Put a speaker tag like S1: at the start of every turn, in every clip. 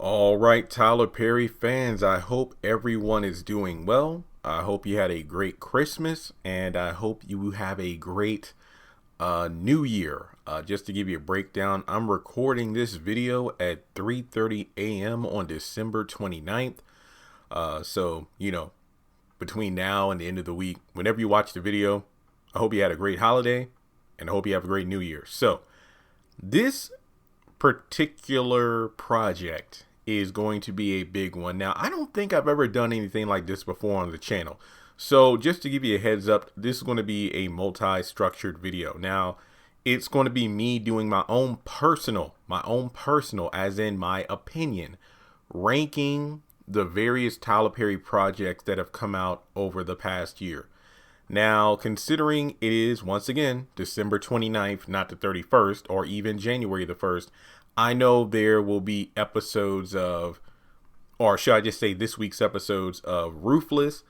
S1: All right, Tyler Perry fans, I hope everyone is doing well. I hope you had a great Christmas, and I hope you have a great New Year. Just to give you a breakdown, I'm recording this video at 3:30 a.m. on December 29th. So, between now and the end of the week, whenever you watch the video, I hope you had a great holiday, and I hope you have a great New Year. So, this particular project is going to be a big one. Now, I don't think I've ever done anything like this before on the channel. So just to give you a heads up, this is going to be a multi-structured video. Now, it's going to be me doing my own personal, as in my opinion, ranking the various Tyler Perry projects that have come out over the past year. Now, considering it is, once again, December 29th, not the 31st, or even January the 1st, I know there will be episodes of, or should I just say this week's episodes of RUTHLESS,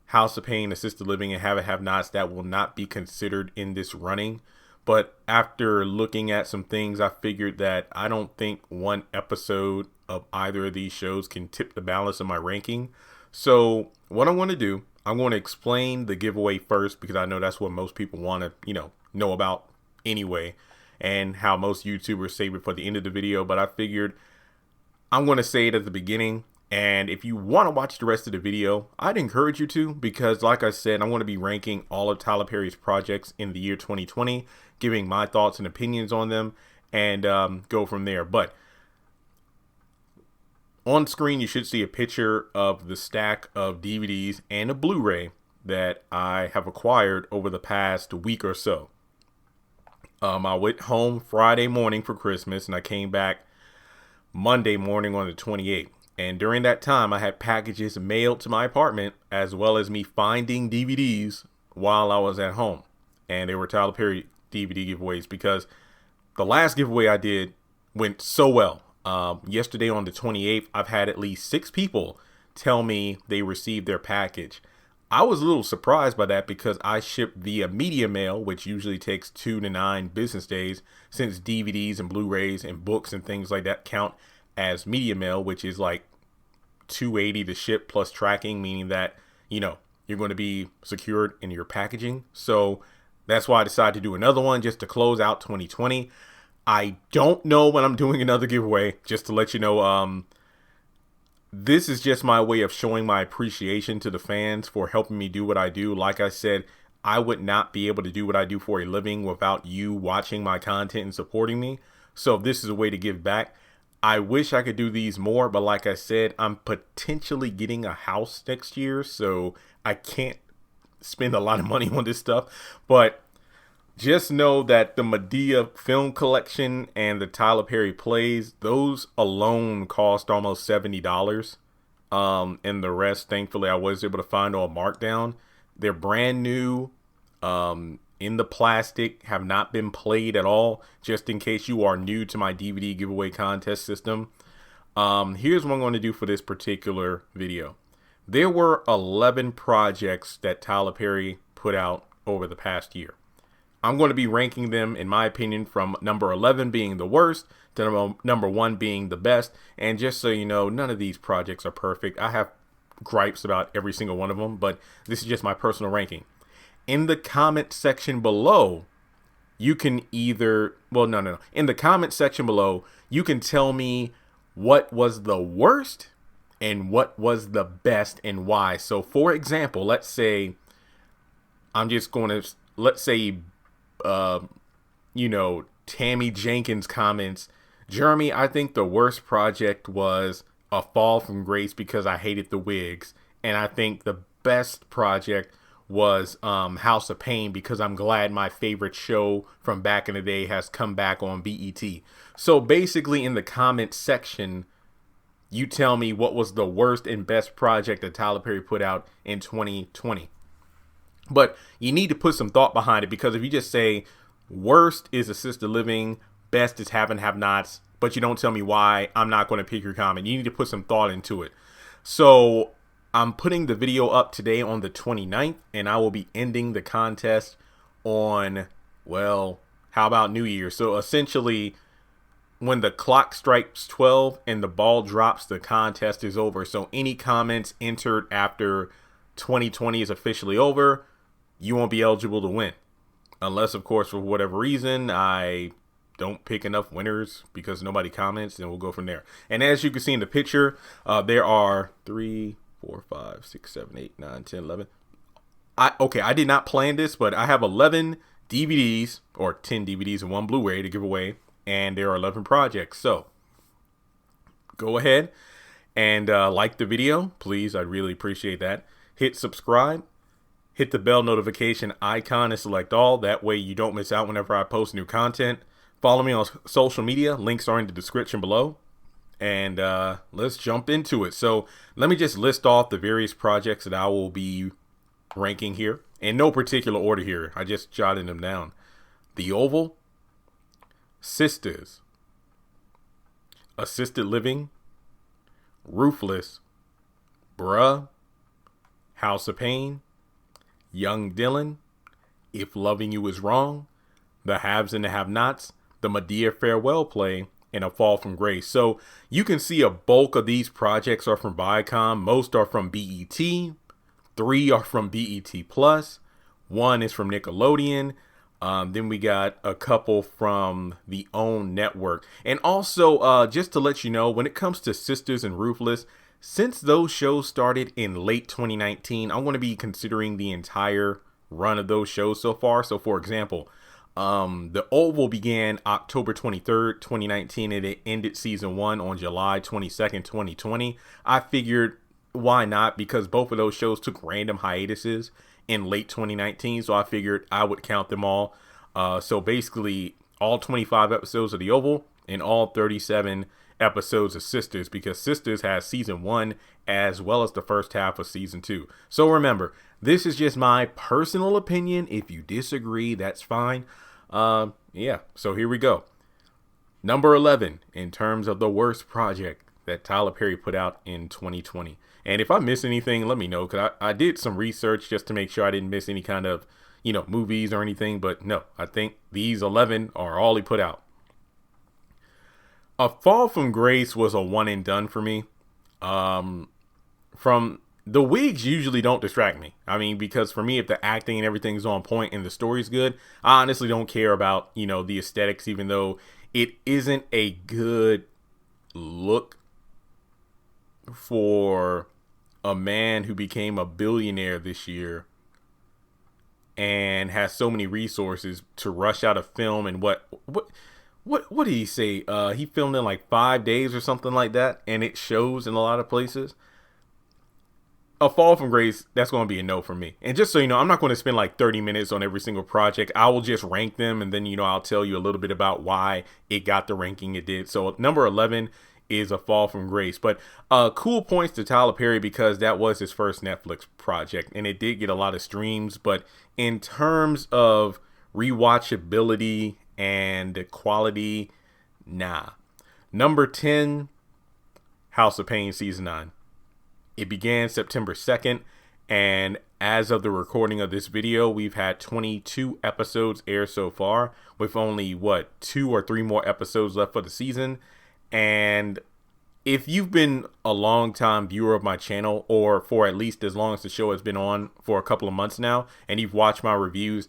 S1: House of Pain, Assisted Living, and Have It Have Nots that will not be considered in this running. But after looking at some things, I figured that I don't think one episode of either of these shows can tip the balance of my ranking. So what I want to do, I'm going to explain the giveaway first, because I know that's what most people want to, know about anyway, and how most YouTubers save it for the end of the video. But I figured I'm going to say it at the beginning. And if you want to watch the rest of the video, I'd encourage you to, because like I said, I'm going to be ranking all of Tyler Perry's projects in the year 2020, giving my thoughts and opinions on them, and go from there. But on screen, you should see a picture of the stack of DVDs and a Blu-ray that I have acquired over the past week or so. I went home Friday morning for Christmas, and I came back Monday morning on the 28th. And during that time, I had packages mailed to my apartment, as well as me finding DVDs while I was at home. And they were Tyler Perry DVD giveaways, because the last giveaway I did went so well. Yesterday on the 28th, I've had at least 6 people tell me they received their package. I was a little surprised by that, because I ship via Madea mail, which usually takes 2 to 9 business days, since DVDs and Blu-rays and books and things like that count as Madea mail, which is like $280 to ship plus tracking, meaning that, you're going to be secured in your packaging. So that's why I decided to do another one just to close out 2020. I don't know when I'm doing another giveaway, just to let you know. This is just my way of showing my appreciation to the fans for helping me do what I do. Like I said, I would not be able to do what I do for a living without you watching my content and supporting me. So this is a way to give back. I wish I could do these more, but like I said, I'm potentially getting a house next year, so I can't spend a lot of money on this stuff. But just know that the Madea film collection and the Tyler Perry plays, those alone cost almost $70. And the rest, thankfully, I was able to find on markdown. They're brand new, in the plastic, have not been played at all, just in case you are new to my DVD giveaway contest system. Here's what I'm going to do for this particular video. There were 11 projects that Tyler Perry put out over the past year. I'm going to be ranking them, in my opinion, from number 11 being the worst to number 1 being the best. And just so you know, none of these projects are perfect. I have gripes about every single one of them, but this is just my personal ranking. In the comment section below, you can either, in the comment section below, you can tell me what was the worst and what was the best and why. So for example, let's say, Tammy Jenkins comments, Jeremy, I think the worst project was A Fall from Grace because I hated the wigs. And I think the best project was House of Pain because I'm glad my favorite show from back in the day has come back on BET. So basically in the comment section, you tell me what was the worst and best project that Tyler Perry put out in 2020. But you need to put some thought behind it, because if you just say worst is Assisted Living, best is Have and Have Nots, but you don't tell me why, I'm not going to pick your comment. You need to put some thought into it. So I'm putting the video up today on the 29th, and I will be ending the contest on, well, how about New Year? So essentially, when the clock strikes 12 and the ball drops, the contest is over. So any comments entered after 2020 is officially over, you won't be eligible to win. Unless, of course, for whatever reason, I don't pick enough winners because nobody comments, and we'll go from there. And as you can see in the picture, there are 3, 4, 5, 6, 7, 8, 9, 10, 11. I did not plan this, but I have 11 DVDs or 10 DVDs and 1 Blu-ray to give away, and there are 11 projects. So go ahead and like the video, please. I'd really appreciate that. Hit subscribe. Hit the bell notification icon and select all. That way you don't miss out whenever I post new content. Follow me on social media. Links are in the description below. And let's jump into it. So let me just list off the various projects that I will be ranking here. In no particular order here. I just jotted them down. The Oval, Sisters, Assisted Living, Ruthless, Bruh, House of Pain, Young Dylan, If Loving You Is Wrong, The Haves and the Have-Nots, The Madea Farewell Play, and A Fall from Grace. So you can see a bulk of these projects are from Viacom. Most are from BET. 3 are from BET Plus. 1 is from Nickelodeon. Then we got a couple from the OWN network. And also, just to let you know, when it comes to Sisters and Ruthless, since those shows started in late 2019, I'm going to be considering the entire run of those shows so far. So, for example, The Oval began October 23rd, 2019, and it ended season 1 on July 22nd, 2020. I figured, why not? Because both of those shows took random hiatuses in late 2019, so I figured I would count them all. So basically, all 25 episodes of The Oval and all 37 episodes of Sisters, because Sisters has season 1 as well as the first half of season 2. So remember, this is just my personal opinion. If you disagree, that's fine. Yeah, so here we go. Number 11 in terms of the worst project that Tyler Perry put out in 2020. And if I miss anything, let me know, because I did some research just to make sure I didn't miss any kind of, movies or anything. But no, I think these 11 are all he put out. A Fall from Grace was a one and done for me. From the wigs usually don't distract me. I mean, because for me, if the acting and everything's on point and the story's good, I honestly don't care about, the aesthetics, even though it isn't a good look for a man who became a billionaire this year and has so many resources to rush out a film. And what did he say? He filmed in like 5 days or something like that, and it shows in a lot of places. A Fall from Grace, that's going to be a no for me. And just so you know, I'm not going to spend like 30 minutes on every single project. I will just rank them, and then, I'll tell you a little bit about why it got the ranking it did. So number 11 is A Fall from Grace. But cool points to Tyler Perry, because that was his first Netflix project, and it did get a lot of streams. But in terms of rewatchability and quality, nah. Number 10, House of Pain season 9. It began September 2nd, and as of the recording of this video, we've had 22 episodes air so far, with only 2 or 3 more episodes left for the season. And if you've been a long time viewer of my channel, or for at least as long as the show has been on for a couple of months now, and you've watched my reviews,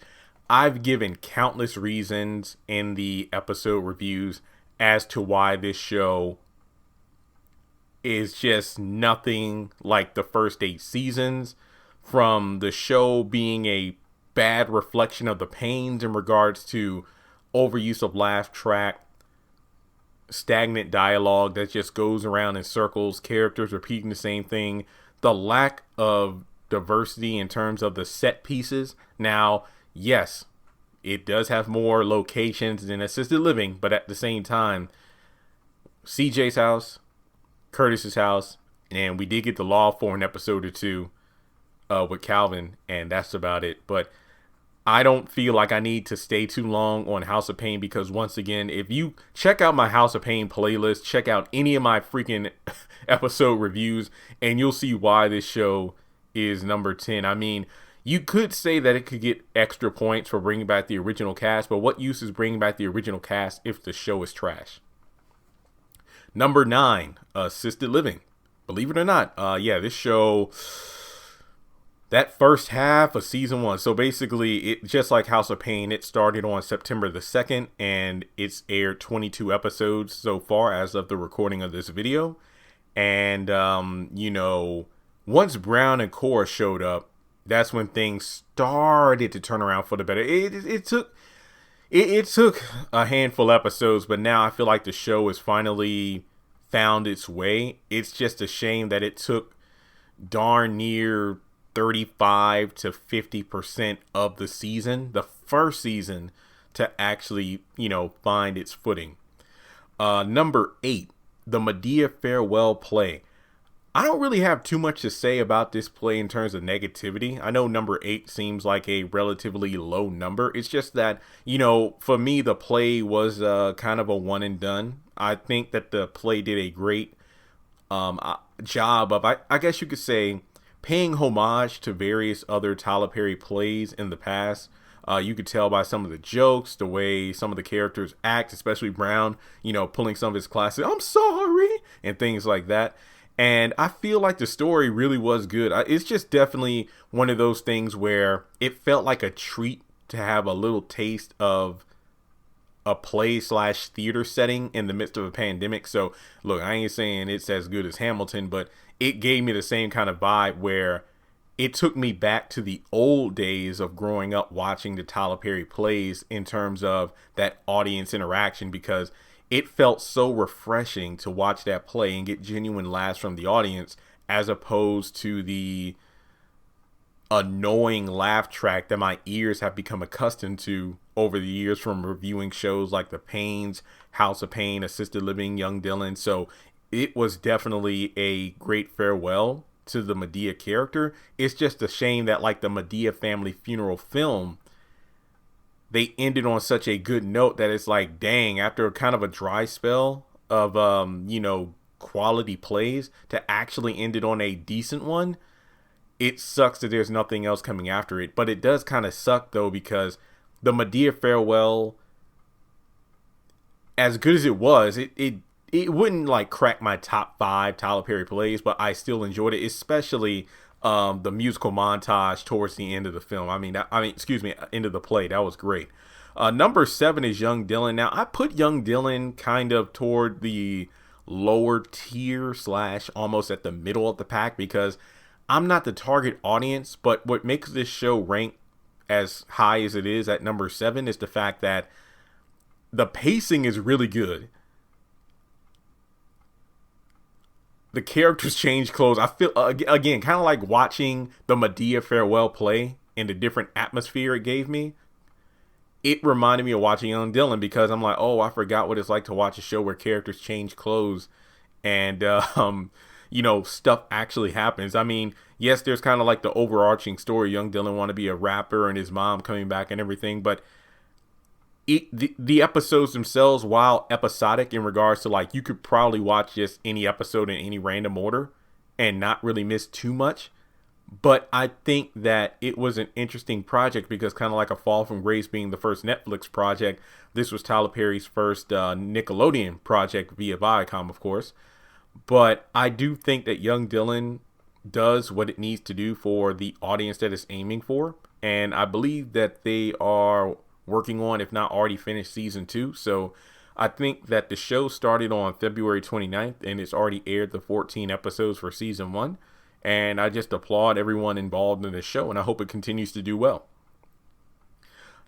S1: I've given countless reasons in the episode reviews as to why this show is just nothing like the first 8 seasons, from the show being a bad reflection of the pains in regards to overuse of laugh track, stagnant dialogue that just goes around in circles, characters repeating the same thing, the lack of diversity in terms of the set pieces. Now, yes, it does have more locations than Assisted Living, but at the same time, CJ's house, Curtis's house, and we did get the Law for an episode or 2 with Calvin, and that's about it. But I don't feel like I need to stay too long on House of Pain, because once again, if you check out my House of Pain playlist, check out any of my freaking episode reviews, and you'll see why this show is number 10. I mean, you could say that it could get extra points for bringing back the original cast, but what use is bringing back the original cast if the show is trash? Number 9, assisted living. Believe it or not, this show, that first half of season 1. So basically, it just like House of Pain, it started on September the 2nd, and it's aired 22 episodes so far as of the recording of this video. And once Brown and Cora showed up, that's when things started to turn around for the better. It took a handful of episodes, but now I feel like the show has finally found its way. It's just a shame that it took darn near 35 to 50% of the season, the first season, to actually, find its footing. Number 8, the Madea farewell play. I don't really have too much to say about this play in terms of negativity. I know number 8 seems like a relatively low number. It's just that, for me, the play was kind of a one and done. I think that the play did a great job of, I guess you could say, paying homage to various other Tyler Perry plays in the past. You could tell by some of the jokes, the way some of the characters act, especially Brown, pulling some of his classic, "I'm sorry," and things like that. And I feel like the story really was good. It's just definitely one of those things where it felt like a treat to have a little taste of a play/theater setting in the midst of a pandemic. So look, I ain't saying it's as good as Hamilton, but it gave me the same kind of vibe where it took me back to the old days of growing up watching the Tyler Perry plays in terms of that audience interaction, because it felt so refreshing to watch that play and get genuine laughs from the audience, as opposed to the annoying laugh track that my ears have become accustomed to over the years from reviewing shows like The Pains, House of Pain, Assisted Living, Young Dylan. So it was definitely a great farewell to the Madea character. It's just a shame that, like the Madea family funeral film, they ended on such a good note that it's like, dang, after kind of a dry spell of, quality plays, to actually end it on a decent one, it sucks that there's nothing else coming after it. But it does kind of suck, though, because the Madea farewell, as good as it was, it wouldn't like crack my top 5 Tyler Perry plays, but I still enjoyed it, especially the musical montage towards the end of the film. End of the play. That was great. Number 7 is Young Dylan. Now, I put Young Dylan kind of toward the lower tier / almost at the middle of the pack, because I'm not the target audience, but what makes this show rank as high as it is at number 7 is the fact that the pacing is really good. The characters change clothes. I feel, again, kind of like watching the Madea farewell play and the different atmosphere it gave me. It reminded me of watching Young Dylan, because I'm like, oh, I forgot what it's like to watch a show where characters change clothes and, stuff actually happens. I mean, yes, there's kind of like the overarching story. Young Dylan want to be a rapper and his mom coming back and everything, but the episodes themselves, while episodic in regards to, like, you could probably watch just any episode in any random order and not really miss too much. But I think that it was an interesting project, because kind of like A Fall from Grace being the first Netflix project, this was Tyler Perry's first Nickelodeon project via Viacom, of course. But I do think that Young Dylan does what it needs to do for the audience that it's aiming for. And I believe that they are working on, if not already finished, season 2. So I think that the show started on February 29th and it's already aired the 14 episodes for season 1. And I just applaud everyone involved in the show, and I hope it continues to do well.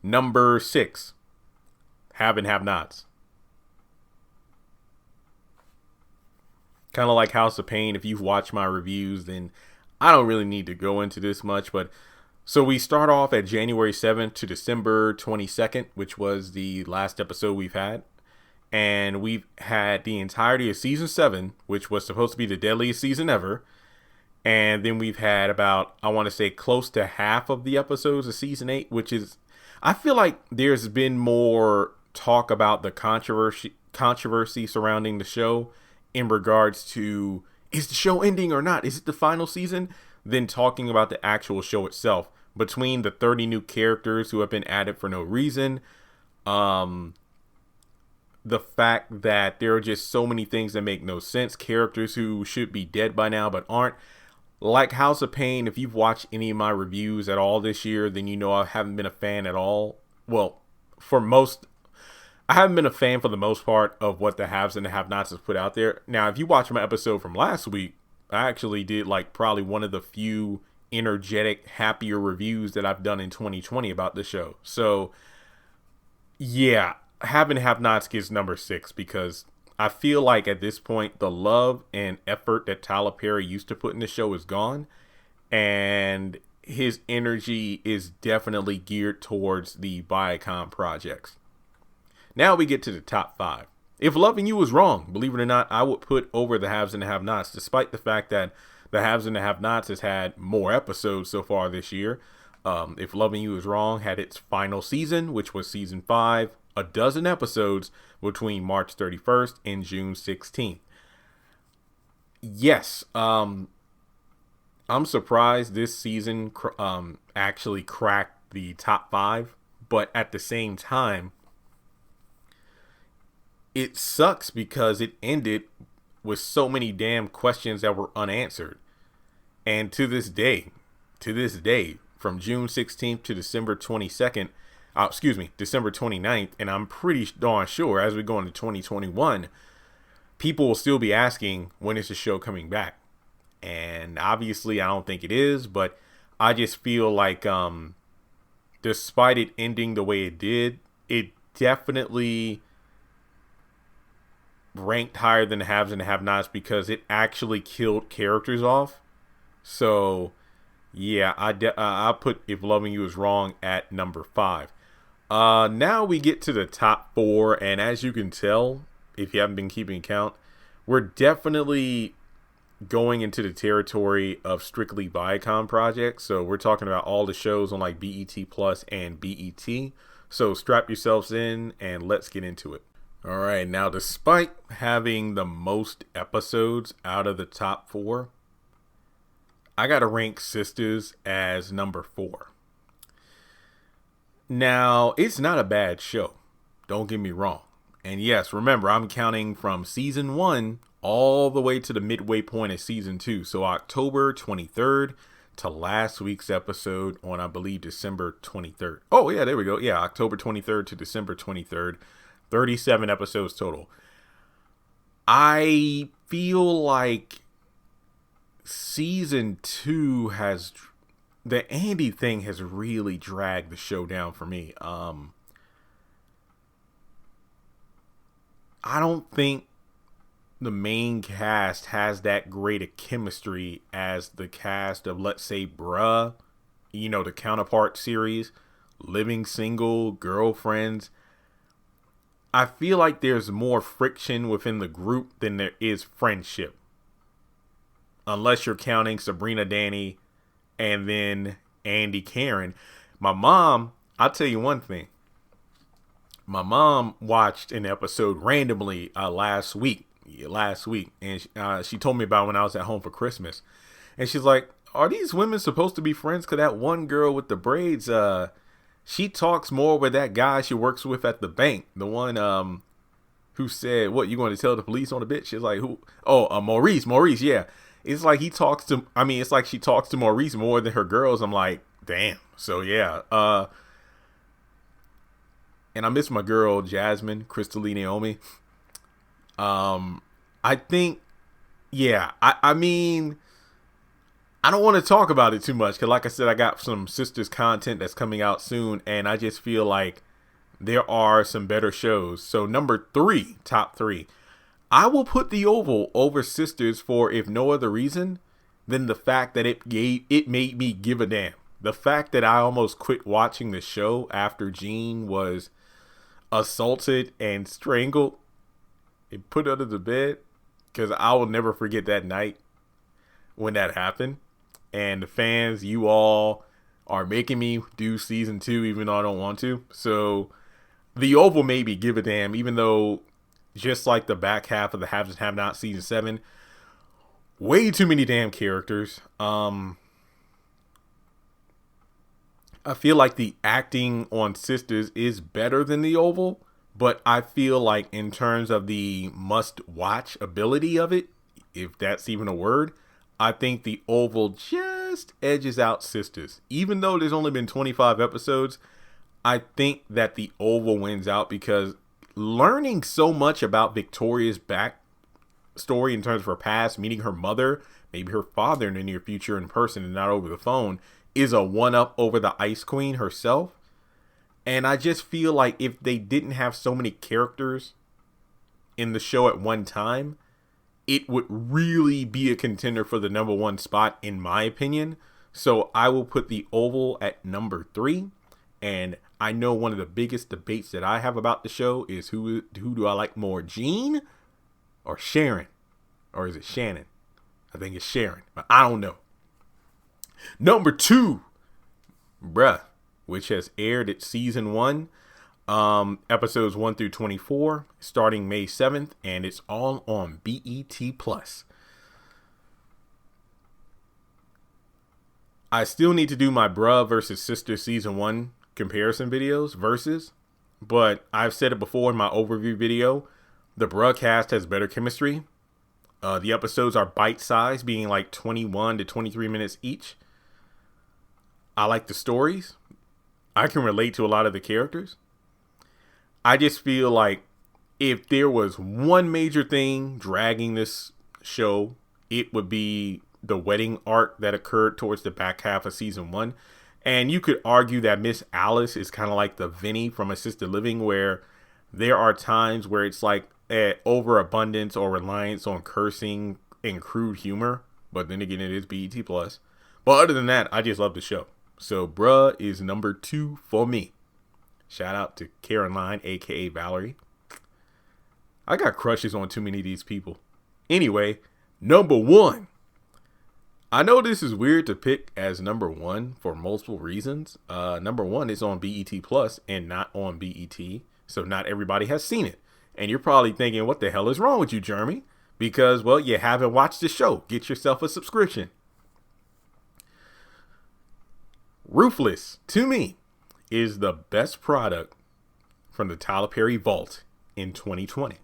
S1: Number 6, Have and Have Nots. Kind of like House of Pain, if you've watched my reviews, then I don't really need to go into this much, but so we start off at January 7th to December 22nd, which was the last episode we've had. And we've had the entirety of season 7, which was supposed to be the deadliest season ever. And then we've had about, I want to say, close to half of the episodes of season 8, which is, I feel like there's been more talk about the controversy surrounding the show in regards to, is the show ending or not? Is it the final season? Than talking about the actual show itself. Between the 30 new characters who have been added for no reason, the fact that there are just so many things that make no sense. Characters who should be dead by now but aren't. Like House of Pain, if you've watched any of my reviews at all this year, then you know I haven't been a fan at all. Well, I haven't been a fan for the most part of what the haves and the have-nots has put out there. Now, if you watch my episode from last week, I actually did like probably one of the few energetic, happier reviews that I've done in 2020 about the show. So, yeah, have and have-nots gets number 6 because I feel like at this point, the love and effort that Tyler Perry used to put in the show is gone. And his energy is definitely geared towards the Viacom projects. Now we get to the top 5. If Loving You Was Wrong, believe it or not, I would put over the haves and the have-nots, despite the fact that the haves and the have-nots has had more episodes so far this year. If Loving You Was Wrong had its final season, which was season 5, a dozen episodes between March 31st and June 16th. Yes, I'm surprised this season actually cracked the top 5, but at the same time, it sucks because it ended with so many damn questions that were unanswered. And to this day, from June 16th to December 22nd, December 29th, and I'm pretty darn sure as we go into 2021, people will still be asking, when is the show coming back? And obviously I don't think it is, but I just feel like despite it ending the way it did, it definitely ranked higher than the haves and the have-nots because it actually killed characters off. So yeah, I put If Loving You Is Wrong at number 5. Now we get to the top 4, and as you can tell, if you haven't been keeping count, we're definitely going into the territory of strictly Viacom projects. So we're talking about all the shows on like BET Plus and BET. So strap yourselves in and let's get into it. All right, now despite having the most episodes out of the top 4, I gotta rank Sisters as number 4. Now, it's not a bad show, don't get me wrong. And yes, remember, I'm counting from season 1 all the way to the midway point of season 2. So October 23rd to last week's episode on, I believe, December 23rd. Oh, yeah, there we go. Yeah, October 23rd to December 23rd. 37 episodes total. I feel like season 2 has... the Andy thing has really dragged the show down for me. I don't think the main cast has that great a chemistry as the cast of, let's say, Bruh, the Counterpart series, Living Single, Girlfriends. I feel like there's more friction within the group than there is friendship. Unless you're counting Sabrina Danny and then Andy Karen. My mom, I'll tell you one thing. My mom watched an episode randomly last week. And she told me about when I was at home for Christmas. And she's like, are these women supposed to be friends? Because that one girl with the braids, she talks more with that guy she works with at the bank. The one who said, what, you going to tell the police on the bitch? She's like, who? Oh, Maurice, yeah. It's like she talks to Maurice more than her girls. I'm like, damn. So yeah. And I miss my girl, Jasmine, Crystalie Naomi. I think, yeah, I mean, I don't want to talk about it too much. Cause like I said, I got some Sisters content that's coming out soon. And I just feel like there are some better shows. So number 3, top 3. I will put The Oval over Sisters for, if no other reason, than the fact that it made me give a damn. The fact that I almost quit watching the show after Jean was assaulted and strangled and put under the bed, because I will never forget that night when that happened. And the fans, you all are making me do season 2, even though I don't want to. So The Oval made me give a damn, even though, just like the back half of the Haves and Have Not season 7, way too many damn characters. I feel like the acting on Sisters is better than The Oval, But I feel like in terms of the must watch ability of it, if that's even a word, I think the Oval just edges out Sisters. Even though there's only been 25 episodes, I think that the Oval wins out because learning so much about Victoria's backstory in terms of her past, meeting her mother, maybe her father in the near future in person and not over the phone, is a one-up over the Ice Queen herself. And I just feel like if they didn't have so many characters in the show at one time, it would really be a contender for the #1 spot, in my opinion. So I will put the Oval at number 3. And I know one of the biggest debates that I have about the show is who do I like more, Jean or Sharon? Or is it Shannon? I think it's Sharon, but I don't know. Number 2, Bruh, which has aired at season 1, episodes 1 through 24, starting May 7th, and it's all on BET+. I still need to do my Bruh versus Sister season 1 comparison videos, but I've said it before in my overview video, the Bruh cast has better chemistry. The episodes are bite-sized, being like 21 to 23 minutes each. I like the stories. I can relate to a lot of the characters. I just feel like if there was one major thing dragging this show, it would be the wedding arc that occurred towards the back half of season 1. And you could argue that Miss Alice is kind of like the Vinny from Assisted Living, where there are times where it's like overabundance or reliance on cursing and crude humor. But then again, it is BET+. But other than that, I just love the show. So Bruh is number 2 for me. Shout out to Caroline, aka Valerie. I got crushes on too many of these people. Anyway, number 1. I know this is weird to pick as number 1 for multiple reasons. Number 1 is on BET+ and not on BET. So not everybody has seen it. And you're probably thinking, what the hell is wrong with you, Jeremy? Because, well, you haven't watched the show. Get yourself a subscription. Ruthless, to me, is the best product from the Tyler Perry Vault in 2020.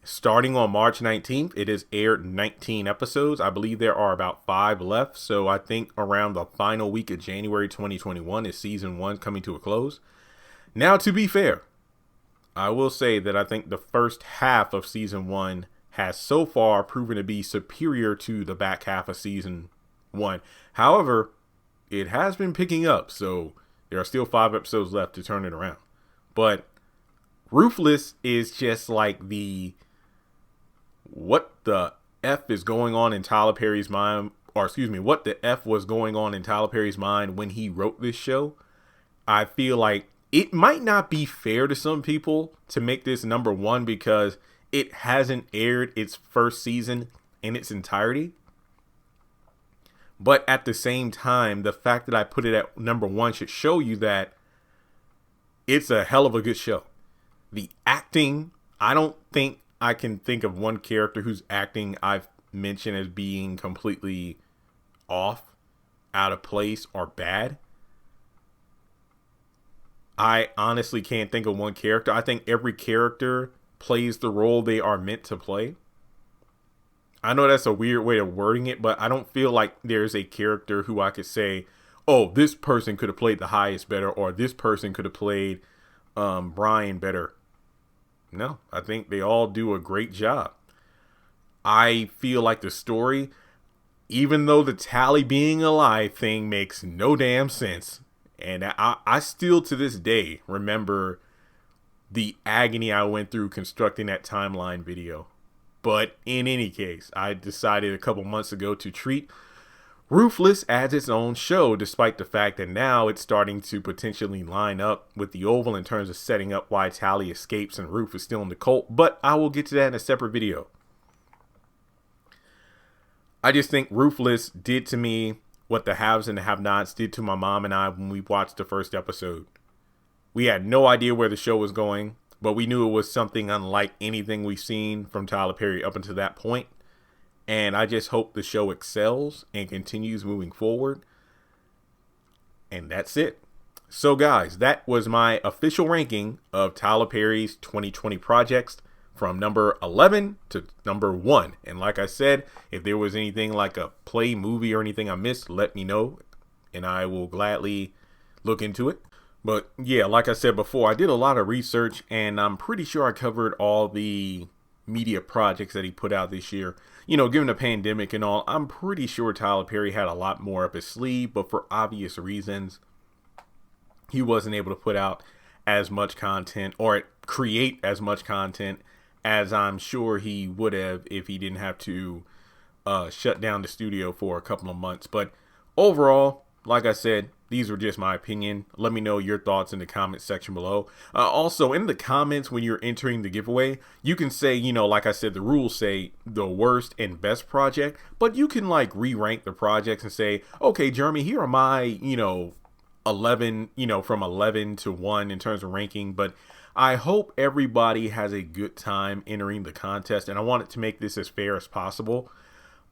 S1: Starting on March 19th, it has aired 19 episodes. I believe there are about 5 left. So I think around the final week of January 2021 is season 1 coming to a close. Now, to be fair, I will say that I think the first half of season 1 has so far proven to be superior to the back half of season 1. However, it has been picking up, so there are still 5 episodes left to turn it around. But Ruthless is just like what the F is going on in Tyler Perry's mind, or excuse me, what the F was going on in Tyler Perry's mind when he wrote this show. I feel like it might not be fair to some people to make this number 1 because it hasn't aired its first season in its entirety. But at the same time, the fact that I put it at number 1 should show you that it's a hell of a good show. The acting, I don't think I can think of one character whose acting I've mentioned as being completely off, out of place, or bad. I honestly can't think of one character. I think every character plays the role they are meant to play. I know that's a weird way of wording it, but I don't feel like there's a character who I could say, oh, this person could have played the highest better, or this person could have played Brian better. No, I think they all do a great job. I feel like the story, even though the Tally being alive thing makes no damn sense, and I still to this day remember the agony I went through constructing that timeline video. But in any case, I decided a couple months ago to treat Ruthless as its own show, despite the fact that now it's starting to potentially line up with the Oval in terms of setting up why Tally escapes and Roof is still in the cult. But I will get to that in a separate video. I just think Ruthless did to me what the haves and the have-nots did to my mom and I when we watched the first episode. We had no idea where the show was going, but we knew it was something unlike anything we've seen from Tyler Perry up until that point. And I just hope the show excels and continues moving forward. And that's it. So guys, that was my official ranking of Tyler Perry's 2020 projects from number 11 to number 1. And like I said, if there was anything like a play, movie, or anything I missed, let me know and I will gladly look into it. But yeah, like I said before, I did a lot of research and I'm pretty sure I covered all the media projects that he put out this year. You know, given the pandemic and all, I'm pretty sure Tyler Perry had a lot more up his sleeve, but for obvious reasons, he wasn't able to put out as much content or create as much content as I'm sure he would have if he didn't have to shut down the studio for a couple of months. But overall, like I said, these were just my opinion. Let me know your thoughts in the comment section below. Also, in the comments when you're entering the giveaway, you can say, you know, like I said, the rules say the worst and best project, but you can like re-rank the projects and say, okay, Jeremy, here are my, you know, 11, you know, from 11 to 1 in terms of ranking. But I hope everybody has a good time entering the contest, and I wanted to make this as fair as possible.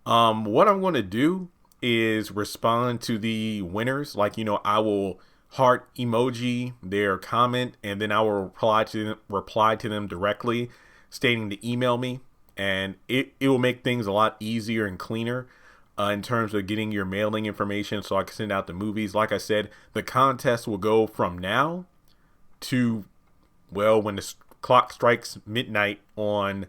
S1: What I'm going to do is respond to the winners. Like, you know, I will heart emoji their comment and then I will reply to them directly stating to email me, and it will make things a lot easier and cleaner in terms of getting your mailing information so I can send out the movies. Like I said, the contest will go from now to, well, when the clock strikes midnight on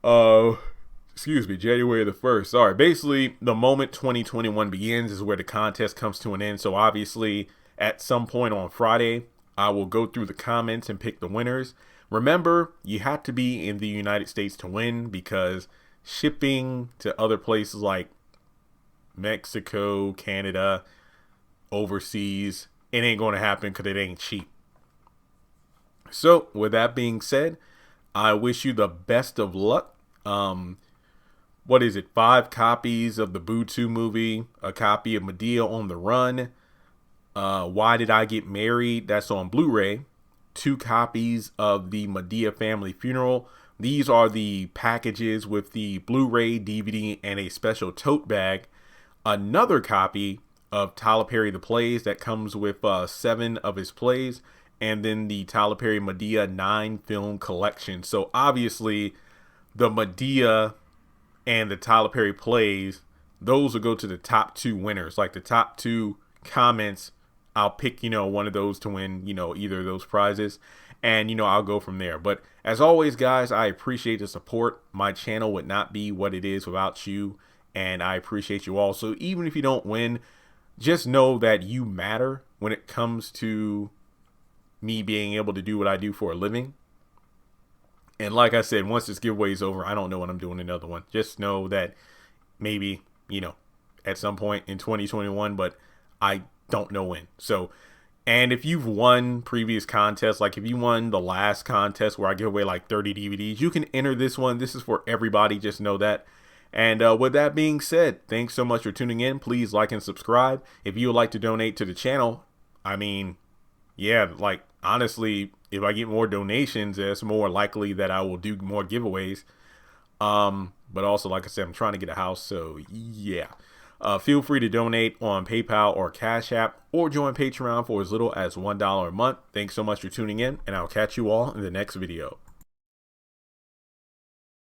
S1: January the 1st. Sorry. Basically, the moment 2021 begins is where the contest comes to an end. So obviously, at some point on Friday, I will go through the comments and pick the winners. Remember, you have to be in the United States to win because shipping to other places like Mexico, Canada, overseas, it ain't going to happen because it ain't cheap. So with that being said, I wish you the best of luck. What is it? 5 copies of the Boo 2 movie, a copy of Madea on the Run. Why Did I Get Married? That's on Blu-ray. 2 copies of the Madea Family Funeral. These are the packages with the Blu-ray, DVD, and a special tote bag. Another copy of Tyler Perry The Plays that comes with 7 of his plays. And then the Tyler Perry Madea 9 film collection. So obviously, the Madea and the Tyler Perry plays, those will go to the top 2 winners. Like the top 2 comments, I'll pick, you know, one of those to win, you know, either of those prizes. And, you know, I'll go from there. But as always, guys, I appreciate the support. My channel would not be what it is without you. And I appreciate you all. So even if you don't win, just know that you matter when it comes to me being able to do what I do for a living. And like I said, once this giveaway is over, I don't know when I'm doing another one. Just know that maybe, you know, at some point in 2021, but I don't know when. So, and if you've won previous contests, like if you won the last contest where I give away like 30 DVDs, you can enter this one. This is for everybody. Just know that. And with that being said, thanks so much for tuning in. Please like and subscribe. If you would like to donate to the channel, I mean, yeah, like honestly, if I get more donations, it's more likely that I will do more giveaways. But also, like I said, I'm trying to get a house. So yeah, feel free to donate on PayPal or Cash App or join Patreon for as little as $1 a month. Thanks so much for tuning in, and I'll catch you all in the next video.